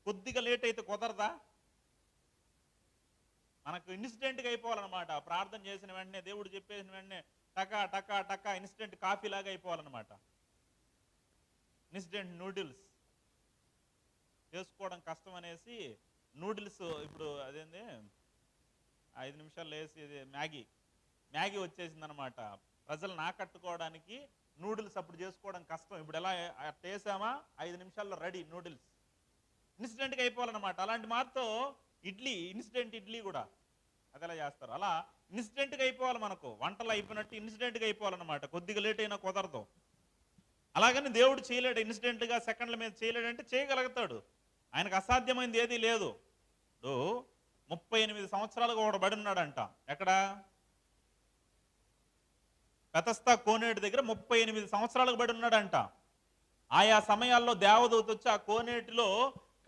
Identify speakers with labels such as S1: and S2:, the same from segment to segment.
S1: కొద్దిగా లేట్ అయితే కుదరదా? మనకు ఇన్సిడెంట్గా అయిపోవాలన్నమాట. ప్రార్థన చేసిన వెంటనే, దేవుడు చెప్పేసిన వెంటనే టకా టకా టకా ఇన్స్టెంట్ కాఫీ లాగా అయిపోవాలన్నమాట. ఇన్స్టెంట్ నూడిల్స్ చేసుకోవడం కష్టం అనేసి నూడిల్స్ ఇప్పుడు అదేంది 5 నిమిషాలు వేసి మ్యాగీ వచ్చేసింది అనమాట. ప్రజలు నాకట్టుకోవడానికి నూడిల్స్ అప్పుడు చేసుకోవడం కష్టం. ఇప్పుడు ఎలా వేసామా 5 నిమిషాల్లో రెడీ నూడిల్స్. ఇన్స్టెంట్గా అయిపోవాలన్నమాట. అలాంటి మార్తో ఇన్సిడెంట్ ఇడ్లీ కూడా అది ఎలా చేస్తారు, అలా ఇన్సిడెంట్గా అయిపోవాలి. మనకు వంటలు అయిపోయినట్టు ఇన్సిడెంట్గా అయిపోవాలన్నమాట. కొద్దిగా లేట్ అయినా కుదరదు. అలాగని దేవుడు చేయలేడు, ఇన్సిడెంట్గా సెకండ్ల మీద చేయలేడంటే చేయగలుగుతాడు. ఆయనకు అసాధ్యమైంది ఏదీ లేదు. 38 సంవత్సరాలుగా ఒకడు బడి ఉన్నాడంట. ఎక్కడ? బెతస్దా కోనేటి దగ్గర 38 సంవత్సరాలకు బడి ఉన్నాడంట. ఆయా సమయాల్లో దేవదూత వచ్చి ఆ కోనేటిలో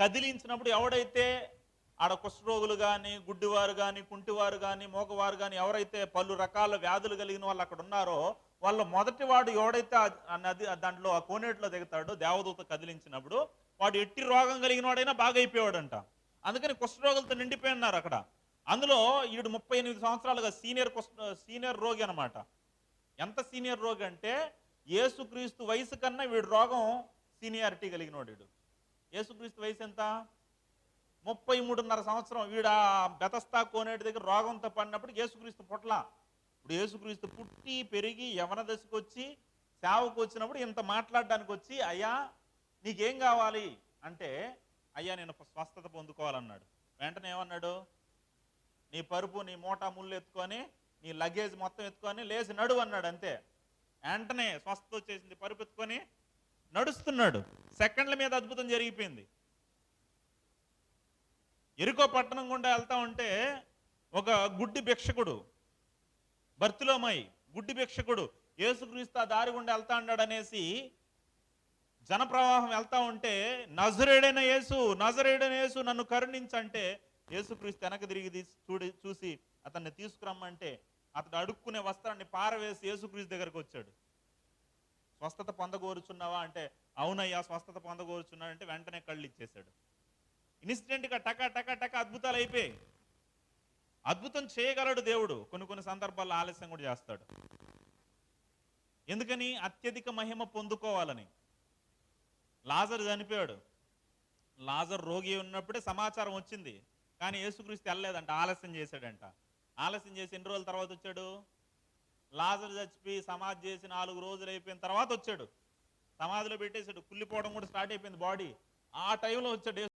S1: కదిలించినప్పుడు ఎవడైతే ఆడ కుష్ఠరోగులు కానీ, గుడ్డివారు కానీ, కుంటివారు కానీ, మోగవారు కానీ, ఎవరైతే పలు రకాల వ్యాధులు కలిగిన వాళ్ళు అక్కడ ఉన్నారో వాళ్ళ మొదటి వాడు ఎవడైతే దాంట్లో ఆ కోనేటిలో దిగుతాడో దేవదూత కదిలించినప్పుడు వాడు ఎట్టి రోగం కలిగిన వాడైనా బాగా అయిపోయాడంట. అందుకని కుష్ఠరోగులతో నిండిపోయి ఉన్నారు అక్కడ. అందులో ఈడు 38 సంవత్సరాలుగా సీనియర్ రోగి అనమాట. ఎంత సీనియర్ రోగి అంటే యేసుక్రీస్తు వయసు కన్నా వీడు రోగం సీనియారిటీ కలిగిన వాడు. యేసుక్రీస్తు వయసు ఎంత? 33.5 సంవత్సరం. వీడు ఆ బెతస్దా కోనేటి దగ్గర రోగంతో పడినప్పుడు యేసుక్రీస్తు పుట్ల. ఇప్పుడు యేసుక్రీస్తు పుట్టి పెరిగి యవన దశకు వచ్చి సేవకు వచ్చినప్పుడు ఇంత మాట్లాడడానికి వచ్చి, అయ్యా నీకేం కావాలి అంటే, అయ్యా నేను స్వస్థత పొందుకోవాలన్నాడు. వెంటనే ఏమన్నాడు? నీ పరుపు నీ మూటా ముళ్ళు ఎత్తుకొని నీ లగేజ్ మొత్తం ఎత్తుకొని లేచి నడువు అన్నాడు. అంతే, వెంటనే స్వస్థత వచ్చేసింది. పరుపు ఎత్తుకొని నడుస్తున్నాడు. సెకండ్ల మీద అద్భుతం జరిగిపోయింది. ఎరికో పట్టణం గుండా వెళ్తా ఉంటే ఒక గుడ్డి భిక్షకుడు, బర్తిలోమాయి గుడ్డి భిక్షకుడు, యేసుక్రీస్తు ఆ దారి గుండా వెళ్తా ఉన్నాడు అనేసి జనప్రవాహం వెళ్తా ఉంటే, నజరేయుడైన యేసు నన్ను కరుణించంటే యేసుక్రీస్తు వెనక తిరిగి చూసి అతన్ని తీసుకురమ్మంటే అతడు అడుక్కునే వస్త్రాన్ని పారవేసి యేసుక్రీస్తు దగ్గరకు వచ్చాడు. స్వస్థత పొందగోరుచున్నావా అంటే, అవునయ్యా స్వస్థత పొందగోరుచున్నాడంటే వెంటనే కళ్ళు ఇచ్చేశాడు. ఇన్సిడెంట్గా టకా టకా టకా అద్భుతాలు అయిపోయాయి. అద్భుతం చేయగలడు దేవుడు. కొన్ని సందర్భాల్లో ఆలస్యం కూడా చేస్తాడు. ఎందుకని? అత్యధిక మహిమ పొందుకోవాలని. లాజరు చనిపోయాడు. లాజరు రోగి ఉన్నప్పుడే సమాచారం వచ్చింది, కానీ యేసుక్రీస్తు వెళ్ళలేదంట, ఆలస్యం చేశాడంట. ఆలస్యం చేసి ఎన్ని రోజుల తర్వాత వచ్చాడు? లాజరు చచ్చిపోయి సమాధి చేసి 4 రోజులు అయిపోయిన తర్వాత వచ్చాడు. సమాధిలో పెట్టేశాడు. కుళ్ళిపోవడం కూడా స్టార్ట్ అయిపోయింది బాడీ. ఆ టైంలో వచ్చాడు.